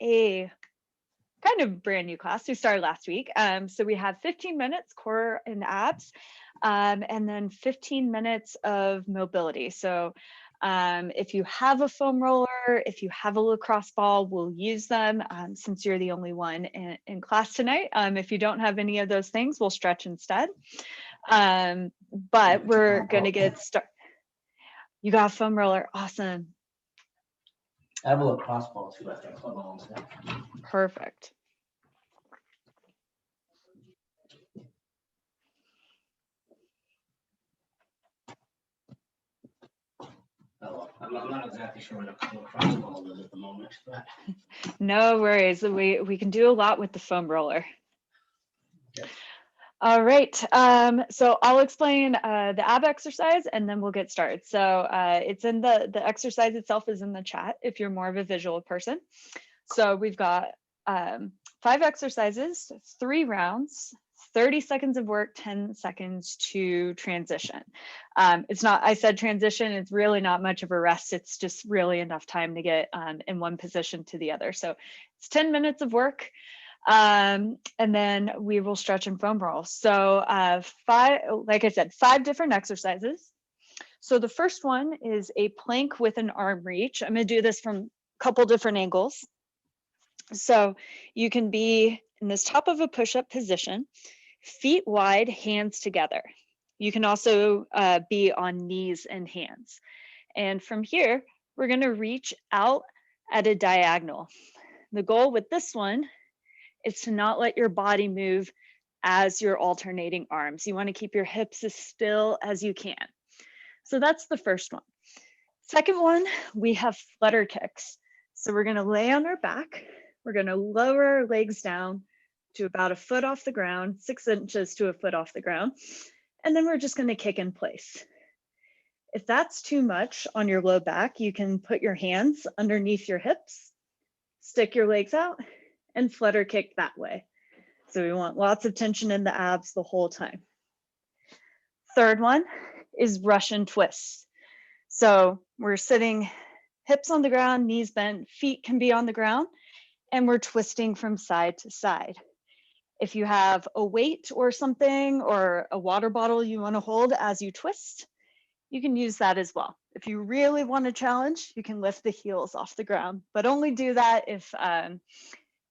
a kind of brand new class. We started last week. So we have 15 minutes core and abs, and then 15 minutes of mobility. So if you have a foam roller, if you have a lacrosse ball, we'll use them since you're the only one in class tonight. If you don't have any of those things, we'll stretch instead. But we're going to get started. You got a foam roller. Awesome. I have a lacrosse ball too. I think. Perfect. I'm not exactly sure what a lacrosse ball is at the moment, but no worries. We can do a lot with the foam roller. Yep. All right. So I'll explain the ab exercise and then we'll get started. So it's in the exercise itself is in the chat if you're more of a visual person. So we've got 5 exercises, 3 rounds, 30 seconds of work, 10 seconds to transition. It's not, I said transition, it's really not much of a rest. It's just really enough time to get in one position to the other. So it's 10 minutes of work. And then we will stretch and foam roll. So 5, like I said, 5 different exercises. So the first one is a plank with an arm reach. I'm going to do this from a couple different angles. So you can be in this top of a push-up position, feet wide, hands together. You can also be on knees and hands. And from here, we're going to reach out at a diagonal. The goal with this one is to not let your body move as you're alternating arms. You want to keep your hips as still as you can. So that's the first one. Second one, we have flutter kicks. So we're going to lay on our back. We're going to lower our legs down to about a foot off the ground, 6 inches to a foot off the ground. And then we're just going to kick in place. If that's too much on your low back, you can put your hands underneath your hips, stick your legs out, and flutter kick that way. So we want lots of tension in the abs the whole time. Third one is Russian twists. So we're sitting hips on the ground, knees bent, feet can be on the ground, and we're twisting from side to side. If you have a weight or something or a water bottle you want to hold as you twist, you can use that as well. If you really want to challenge, you can lift the heels off the ground, but only do that if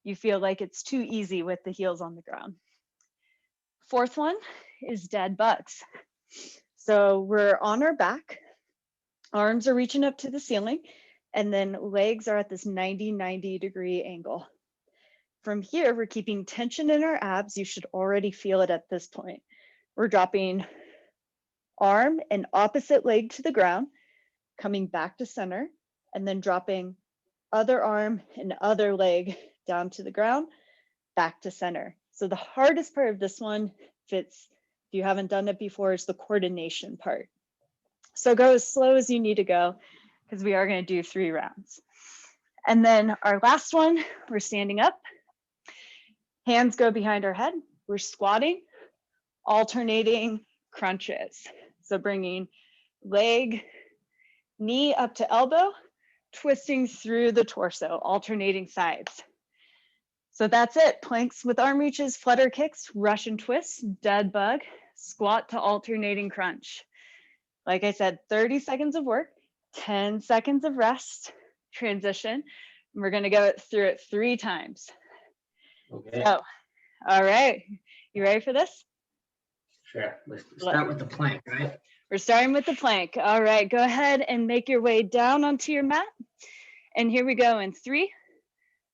you feel like it's too easy with the heels on the ground. Fourth one is dead bugs. So we're on our back, arms are reaching up to the ceiling, and then legs are at this 90 degree angle. From here, we're keeping tension in our abs. You should already feel it at this point. We're dropping arm and opposite leg to the ground, coming back to center, and then dropping other arm and other leg down to the ground, back to center. So the hardest part of this one, if you haven't done it before, is the coordination part. So go as slow as you need to go because we are going to do 3 rounds. And then our last one, we're standing up. Hands go behind our head. We're squatting, alternating crunches. So bringing leg, knee up to elbow, twisting through the torso, alternating sides. So that's it. Planks with arm reaches, flutter kicks, Russian twists, dead bug, squat to alternating crunch. Like I said, 30 seconds of work, 10 seconds of rest, transition. And we're going to go through it 3 times. Okay. So, all right. You ready for this? Sure. Let's start with the plank, right? We're starting with the plank. All right. Go ahead and make your way down onto your mat. And here we go in 3,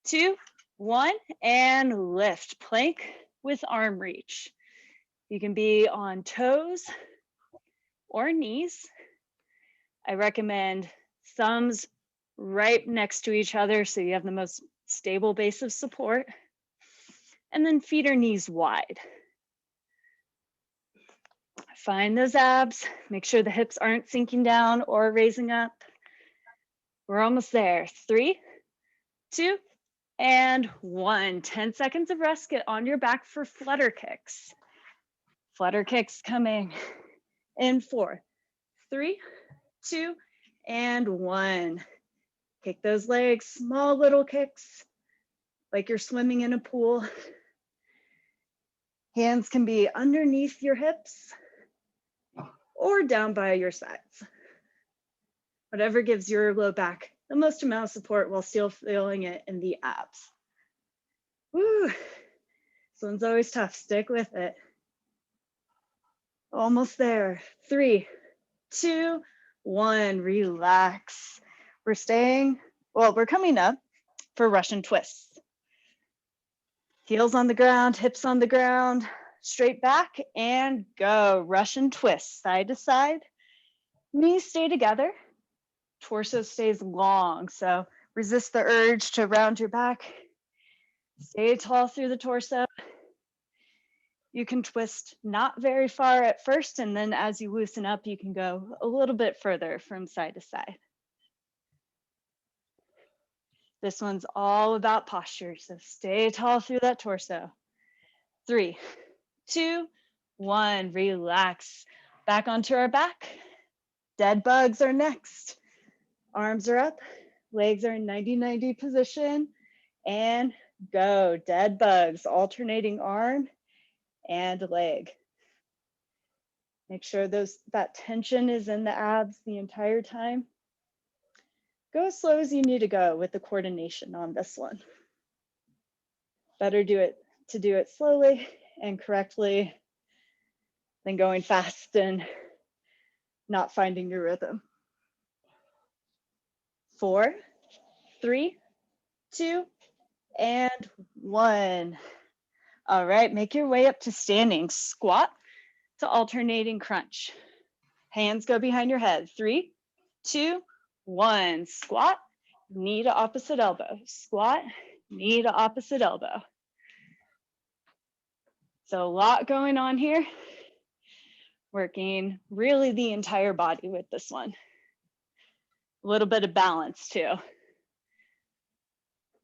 2, 1, and lift. Plank with arm reach. You can be on toes or knees. I recommend thumbs right next to each other so you have the most stable base of support. And then feet or knees wide. Find those abs. Make sure the hips aren't sinking down or raising up. We're almost there. 3, 2, and 1. 10 seconds of rest. Get on your back for flutter kicks. Flutter kicks coming in 4, 3, 2, and 1. Kick those legs, small little kicks. like you're swimming in a pool. Hands can be underneath your hips or down by your sides. Whatever gives your low back the most amount of support while still feeling it in the abs. Woo. This one's always tough. Stick with it. Almost there. 3, 2, 1. Relax. We're coming up for Russian twists. Heels on the ground, hips on the ground, straight back and go. Russian twist, side to side. Knees stay together. Torso stays long. So resist the urge to round your back. Stay tall through the torso. You can twist not very far at first, and then as you loosen up, you can go a little bit further from side to side. This one's all about posture, so stay tall through that torso. 3, 2, 1, relax. Back onto our back. Dead bugs are next. Arms are up, legs are in 90-90 position, and go. Dead bugs, alternating arm and leg. Make sure that tension is in the abs the entire time. Go as slow as you need to go with the coordination on this one. Better to do it slowly and correctly than going fast and not finding your rhythm. 4, 3, 2, and 1. All right, make your way up to standing squat to alternating crunch. Hands go behind your head. 3, 2, 1. Squat, knee to opposite elbow. Squat, knee to opposite elbow. So a lot going on here. Working really the entire body with this one. A little bit of balance too.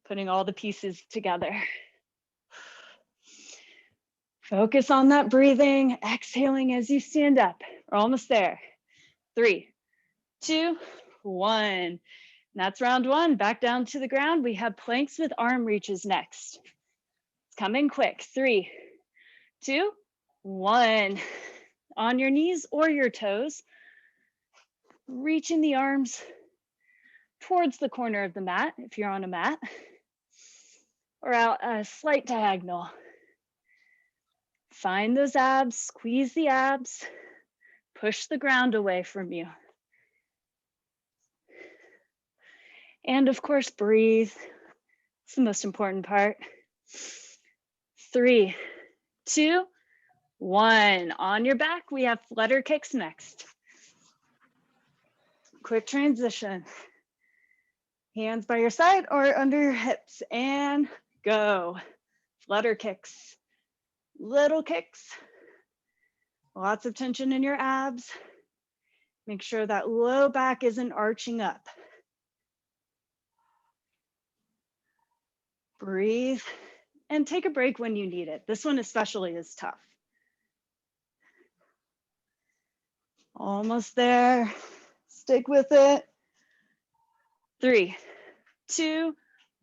Putting all the pieces together. Focus on that breathing, exhaling as you stand up. We're almost there. 3, 2, 1. And that's round 1. Back down to the ground. We have planks with arm reaches next. It's coming quick. 3, 2, 1. On your knees or your toes, reaching the arms towards the corner of the mat if you're on a mat, or out a slight diagonal. Find those abs, squeeze the abs, push the ground away from you. And of course, breathe. It's the most important part. 3, 2, 1. On your back, we have flutter kicks next. Quick transition. Hands by your side or under your hips and go. Flutter kicks. Little kicks. Lots of tension in your abs. Make sure that low back isn't arching up. Breathe and take a break when you need it. This one especially is tough. Almost there. Stick with it. 3, 2,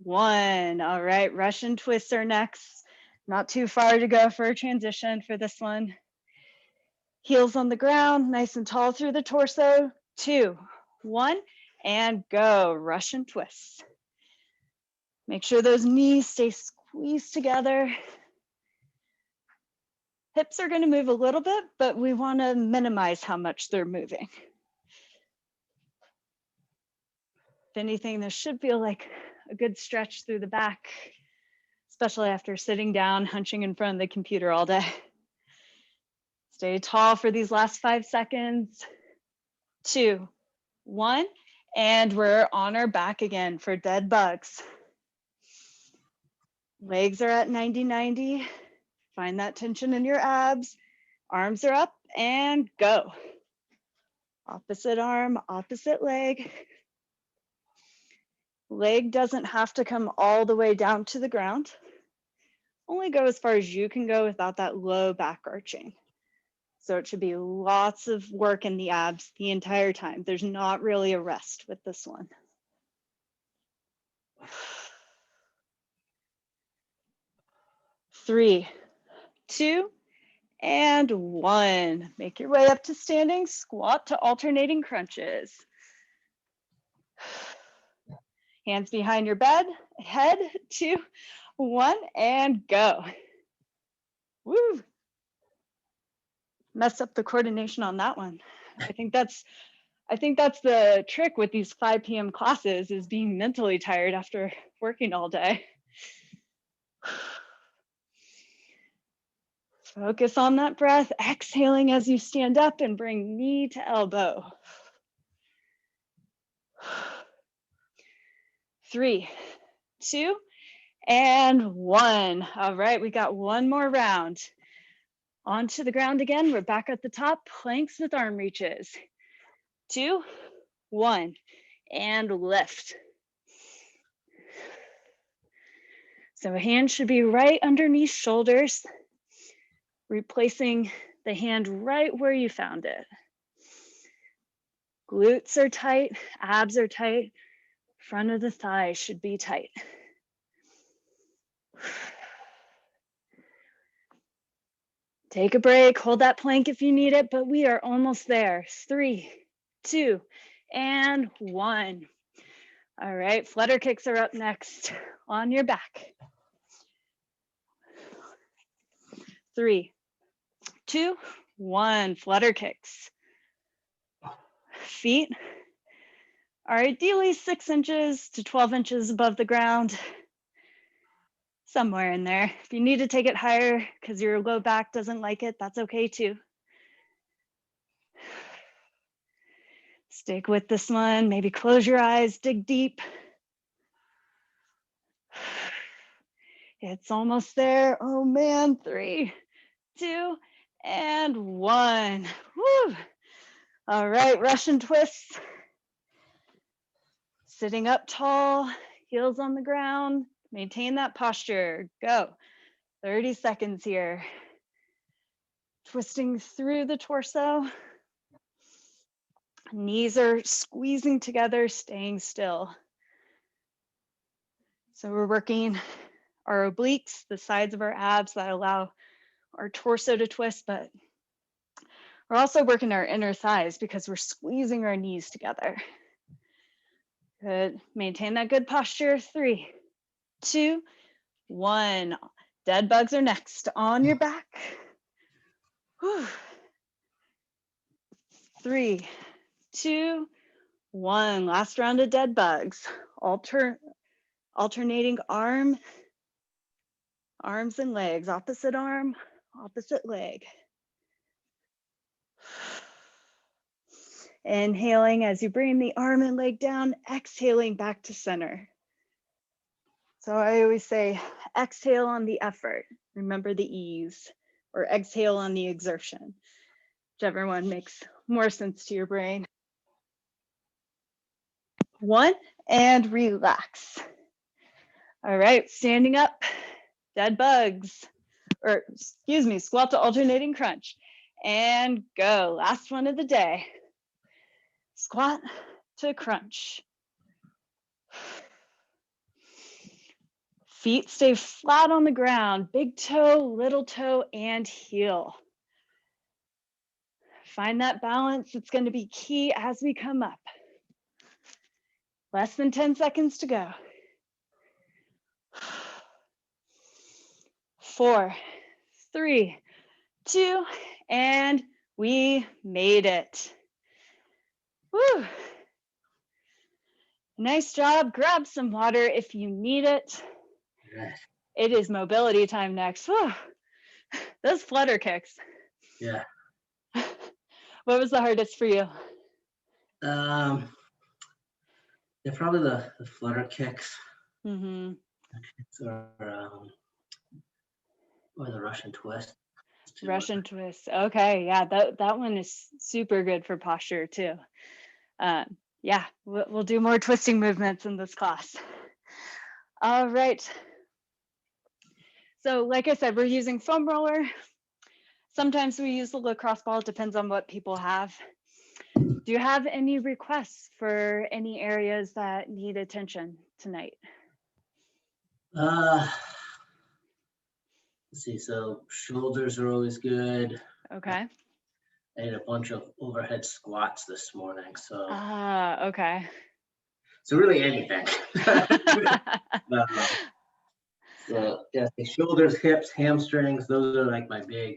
1. All right, Russian twists are next. Not too far to go for a transition for this one. Heels on the ground, nice and tall through the torso. 2, 1, and go. Russian twists. Make sure those knees stay squeezed together. Hips are going to move a little bit, but we want to minimize how much they're moving. If anything, this should feel like a good stretch through the back, especially after sitting down, hunching in front of the computer all day. Stay tall for these last 5 seconds. 2, 1, and we're on our back again for dead bugs. Legs are at 90-90. Find that tension in your abs. Arms are up and go. Opposite arm, opposite leg. Leg doesn't have to come all the way down to the ground. Only go as far as you can go without that low back arching. So it should be lots of work in the abs the entire time. There's not really a rest with this one. 3, 2, and 1. Make your way up to standing squat to alternating crunches. Hands behind your head, 2, 1, and go. Woo! Messed up the coordination on that one. I think that's the trick with these 5 p.m. classes, is being mentally tired after working all day. Focus on that breath, exhaling as you stand up and bring knee to elbow. 3, 2, and 1. All right, we got one more round. Onto the ground again. We're back at the top, planks with arm reaches. 2, 1, and lift. So hand should be right underneath shoulders, replacing the hand right where you found it. Glutes are tight, abs are tight, front of the thigh should be tight. Take a break, hold that plank if you need it, but we are almost there. 3, 2, and 1. All right, flutter kicks are up next. On your back. 3, 2, 1, flutter kicks. Feet are ideally 6 inches to 12 inches above the ground. Somewhere in there. If you need to take it higher because your low back doesn't like it, that's okay too. Stick with this one. Maybe close your eyes, dig deep. It's almost there. Oh man, 3, 2, and 1. Woo! All right, Russian twists. Sitting up tall, heels on the ground. Maintain that posture. Go. 30 seconds here. Twisting through the torso. Knees are squeezing together, staying still. So we're working our obliques, the sides of our abs that allow our torso to twist, but we're also working our inner thighs because we're squeezing our knees together. Good. Maintain that good posture. 3, 2, 1. Dead bugs are next. On your back. Whew. 3, 2, 1. Last round of dead bugs. Alternating arms and legs. Opposite arm, opposite leg. Inhaling as you bring the arm and leg down, exhaling back to center. So I always say, exhale on the effort. Remember the ease, or exhale on the exertion. Whichever one makes more sense to your brain. 1, and relax. All right, standing up, dead bugs, or excuse me, squat to alternating crunch. And go, last one of the day. Squat to crunch. Feet stay flat on the ground, big toe, little toe, and heel. Find that balance. It's going to be key as we come up. Less than 10 seconds to go. 4, 3, 2, and we made it. Woo! Nice job. Grab some water if you need it. Yes. It is mobility time next. Whew. Those flutter kicks. Yeah. What was the hardest for you? Yeah, probably the flutter kicks. Mm-hmm. Or the Russian twist. Russian twist. Okay, yeah, that one is super good for posture too. Yeah, we'll do more twisting movements in this class. All right. So like I said, we're using foam roller. Sometimes we use the lacrosse ball. It depends on what people have. Do you have any requests for any areas that need attention tonight? Let's see, so shoulders are always good. Okay. I did a bunch of overhead squats this morning, so Ah, okay. really anything. Um, so yeah, the shoulders, hips, hamstrings, those are like my big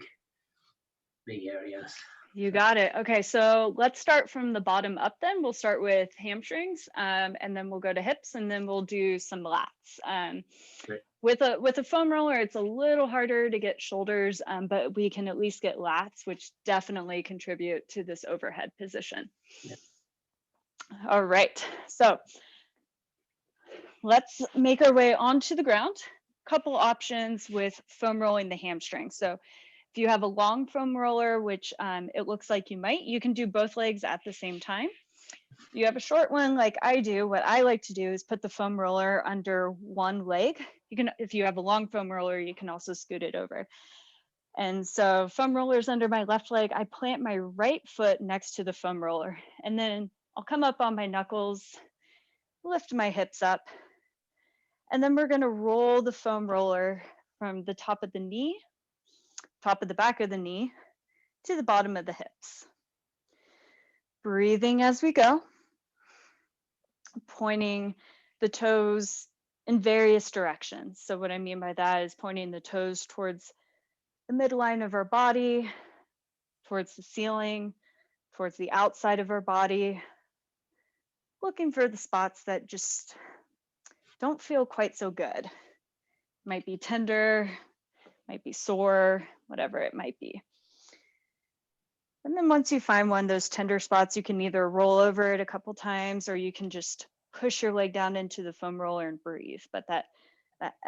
areas. You got it. Okay, so let's start from the bottom up then. We'll start with hamstrings, and then we'll go to hips, and then we'll do some lats. Great. With a foam roller, it's a little harder to get shoulders, but we can at least get lats, which definitely contribute to this overhead position. Yeah. All right, so let's make our way onto the ground. Couple options with foam rolling the hamstring. So if you have a long foam roller, which it looks like you might, you can do both legs at the same time. If you have a short one like I do, what I like to do is put the foam roller under one leg. You can, if you have a long foam roller, you can also scoot it over. And so foam roller's under my left leg. I plant my right foot next to the foam roller, and then I'll come up on my knuckles, lift my hips up, and then we're gonna roll the foam roller from the top of the knee, top of the back of the knee, to the bottom of the hips. Breathing as we go, pointing the toes in various directions. So what I mean by that is pointing the toes towards the midline of our body, towards the ceiling, towards the outside of our body, looking for the spots that just don't feel quite so good. Might be tender, might be sore, whatever it might be. And then once you find one of those tender spots, you can either roll over it a couple times, or you can just push your leg down into the foam roller and breathe. But that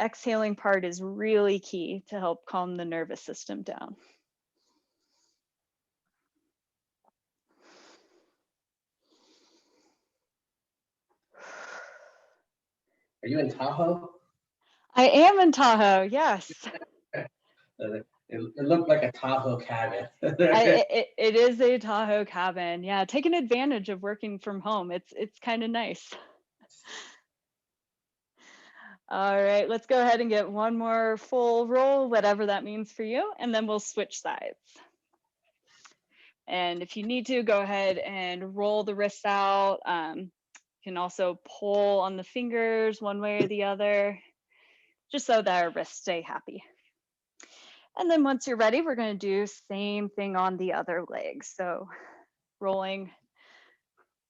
exhaling part is really key to help calm the nervous system down. Are you in Tahoe? I am in Tahoe, yes. It looked like a Tahoe cabin. It is a Tahoe cabin. Yeah, taking advantage of working from home. It's kind of nice. All right, let's go ahead and get one more full roll, whatever that means for you, and then we'll switch sides. And if you need to, go ahead and roll the wrists out. You can also pull on the fingers one way or the other, just so that our wrists stay happy. And then once you're ready, we're going to do same thing on the other leg. So rolling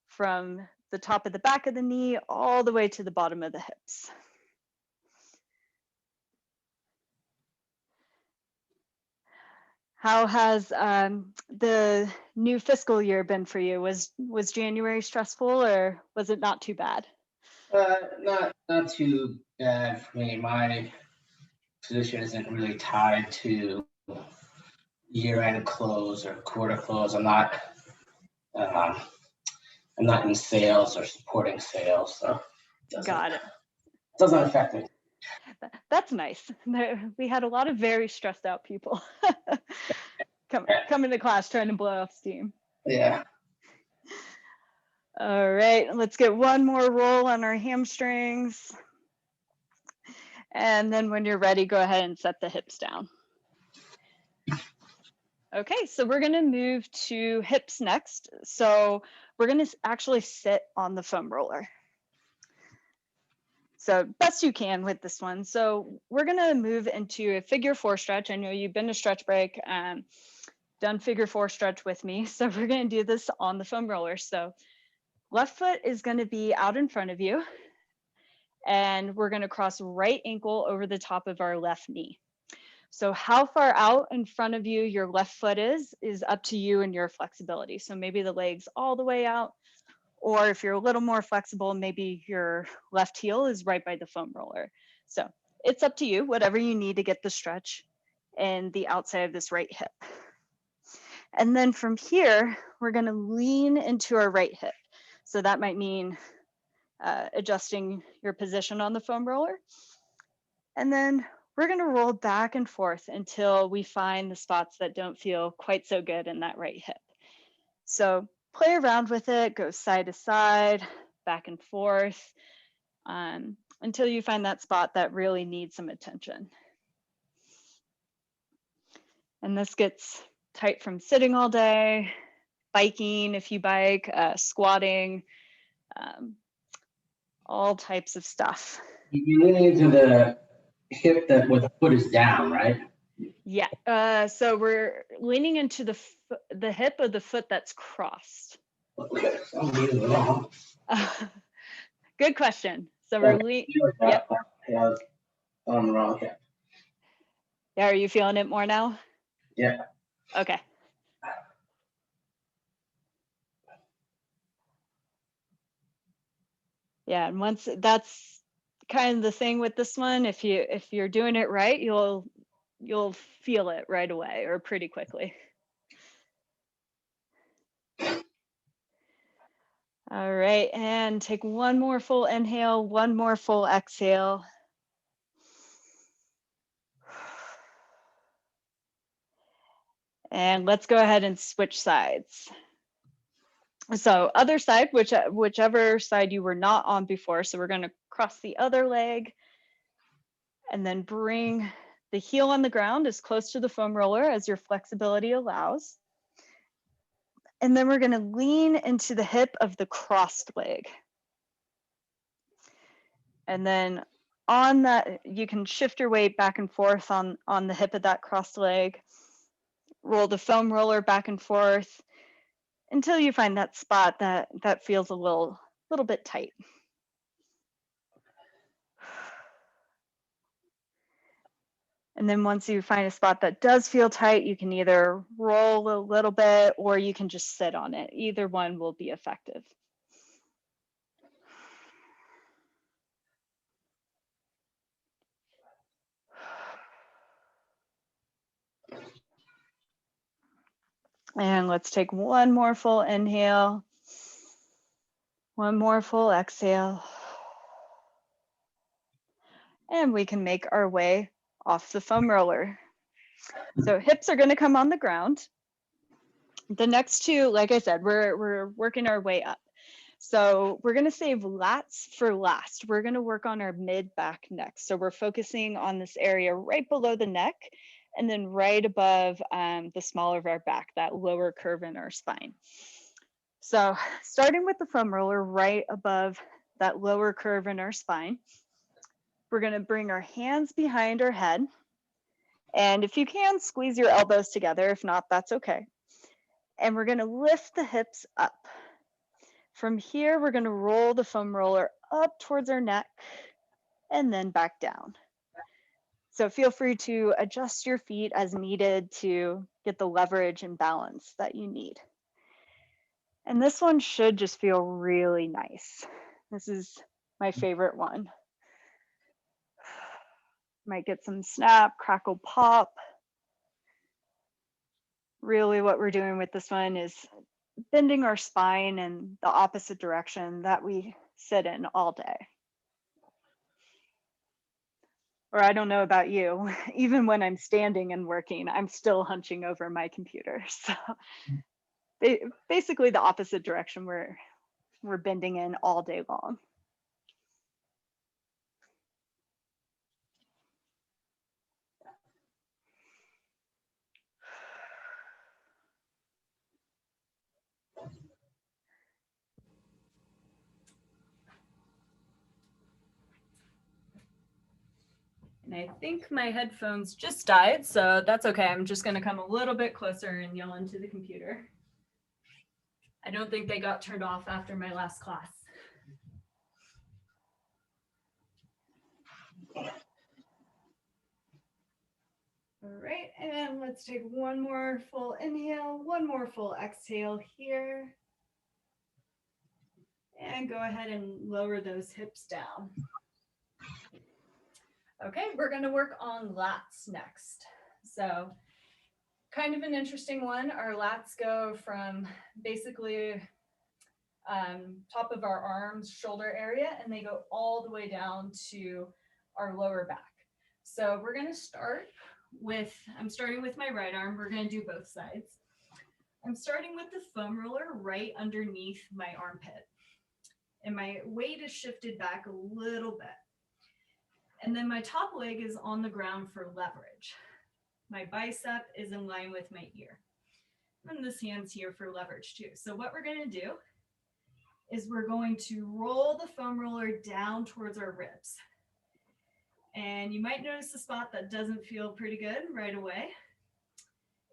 from the top of the back of the knee all the way to the bottom of the hips. How has the new fiscal year been for you? Was January stressful, or was it not too bad? Not too bad for me. My position isn't really tied to year-end close or quarter close. Um, I'm not in sales or supporting sales, so Got it. doesn't affect me. That's nice. We had a lot of very stressed out people coming to class trying to blow off steam. Yeah. All right, let's get one more roll on our hamstrings. And then when you're ready, go ahead and set the hips down. Okay, so we're gonna move to hips next. So we're gonna actually sit on the foam roller. So best you can with this one. So we're gonna move into a figure 4 stretch. I know you've been to stretch break, done figure 4 stretch with me. So we're gonna do this on the foam roller. So left foot is gonna be out in front of you, and we're gonna cross right ankle over the top of our left knee. So how far out in front of you your left foot is up to you and your flexibility. So maybe the leg's all the way out, or if you're a little more flexible, maybe your left heel is right by the foam roller. So it's up to you, whatever you need to get the stretch in the outside of this right hip. And then from here, we're gonna lean into our right hip. So that might mean adjusting your position on the foam roller. And then we're gonna roll back and forth until we find the spots that don't feel quite so good in that right hip. So play around with it, go side to side, back and forth, until you find that spot that really needs some attention. And this gets tight from sitting all day, biking if you bike, squatting, all types of stuff. You're leaning into the hip that where the foot is down, right? Yeah. So we're leaning into the hip of the foot that's crossed. Okay. So I'm leaning wrong. Good question. So we're yep. Yeah, I'm wrong. Yeah. Yeah. Are you feeling it more now? Yeah. Okay. Yeah, and once that's kind of the thing with this one, if you're doing it right, you'll feel it right away or pretty quickly. All right, and take one more full inhale, one more full exhale. And let's go ahead and switch sides. So other side, whichever side you were not on before. So we're going to cross the other leg and then bring the heel on the ground as close to the foam roller as your flexibility allows. And then we're going to lean into the hip of the crossed leg. And then on that, you can shift your weight back and forth on the hip of that crossed leg. Roll the foam roller back and forth until you find that spot that feels a little bit tight. And then once you find a spot that does feel tight, you can either roll a little bit or you can just sit on it. Either one will be effective. And let's take one more full inhale. One more full exhale. And we can make our way off the foam roller. So hips are going to come on the ground. The next two, like I said, we're working our way up. So we're going to save lats for last. We're going to work on our mid back next. So we're focusing on this area right below the neck and then right above the small of our back, that lower curve in our spine. So starting with the foam roller right above that lower curve in our spine, we're going to bring our hands behind our head. And if you can, squeeze your elbows together. If not, that's okay. And we're going to lift the hips up. From here, we're going to roll the foam roller up towards our neck and then back down. So feel free to adjust your feet as needed to get the leverage and balance that you need. And this one should just feel really nice. This is my favorite one. Might get some snap, crackle, pop. Really what we're doing with this one is bending our spine in the opposite direction that we sit in all day. Or I don't know about you, even when I'm standing and working, I'm still hunching over my computer. So basically the opposite direction we're bending in all day long. And I think my headphones just died, so that's okay. I'm just gonna come a little bit closer and yell into the computer. I don't think they got turned off after my last class. All right, and let's take one more full inhale, one more full exhale here. And go ahead and lower those hips down. Okay, we're gonna work on lats next. So kind of an interesting one. Our lats go from basically top of our arms, shoulder area, and they go all the way down to our lower back. So we're gonna start with, I'm starting with my right arm. We're gonna do both sides. I'm starting with the foam roller right underneath my armpit. And my weight is shifted back a little bit. And then my top leg is on the ground for leverage. My bicep is in line with my ear. And this hand's here for leverage too. So what we're going to do is we're going to roll the foam roller down towards our ribs. And you might notice a spot that doesn't feel pretty good right away.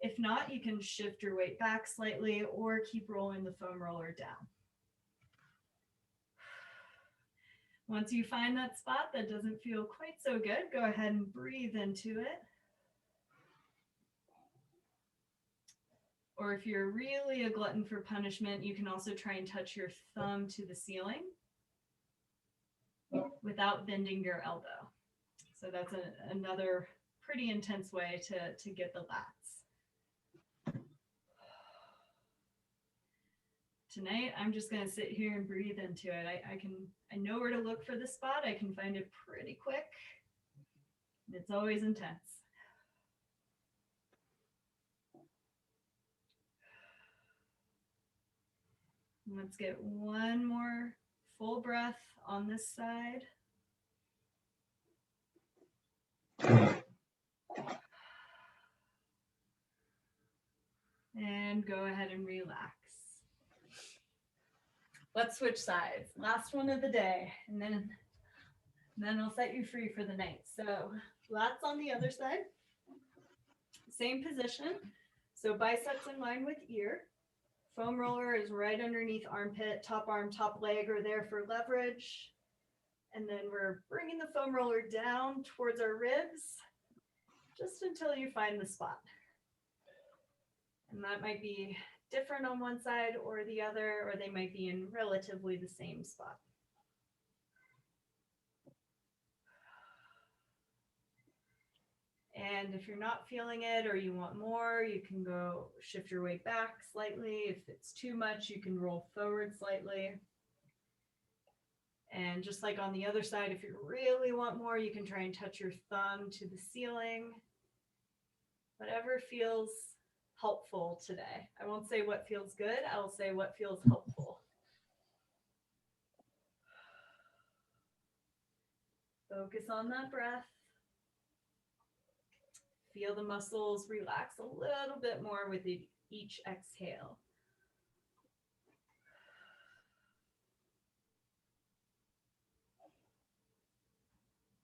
If not, you can shift your weight back slightly or keep rolling the foam roller down. Once you find that spot that doesn't feel quite so good, go ahead and breathe into it. Or if you're really a glutton for punishment, you can also try and touch your thumb to the ceiling without bending your elbow. So that's another pretty intense way to get the lats. Tonight, I'm just going to sit here and breathe into it. I know where to look for the spot. I can find it pretty quick. It's always intense. Let's get one more full breath on this side. And go ahead and relax. Let's switch sides. Last one of the day, and then I'll set you free for the night. So lats on the other side. Same position. So biceps in line with ear. Foam roller is right underneath armpit, top arm, top leg are there for leverage. And then we're bringing the foam roller down towards our ribs just until you find the spot. And that might be different on one side or the other, or they might be in relatively the same spot. And if you're not feeling it or you want more, you can go shift your weight back slightly. If it's too much, you can roll forward slightly. And just like on the other side, if you really want more, you can try and touch your thumb to the ceiling. Whatever feels helpful today. I won't say what feels good, I'll say what feels helpful. Focus on that breath. Feel the muscles relax a little bit more with each exhale.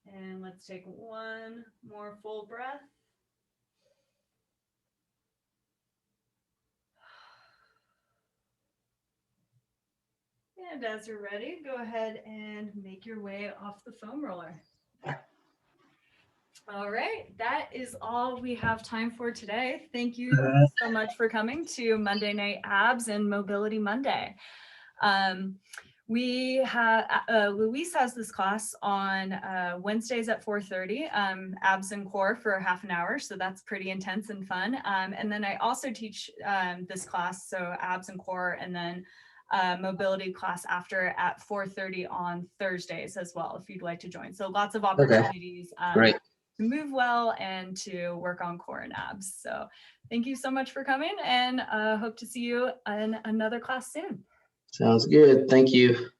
And let's take one more full breath. And as you're ready, go ahead and make your way off the foam roller. All right, that is all we have time for today. Thank you so much for coming to Monday Night Abs and Mobility Monday. We have, Luis has this class on Wednesdays at 4:30, abs and core for half an hour. So that's pretty intense and fun. And then I also teach this class, so abs and core, and then mobility class after at 4:30 on Thursdays as well, if you'd like to join. So lots of opportunities Great. to move well and to work on core and abs. So thank you so much for coming, and hope to see you in another class soon. Sounds good. Thank you.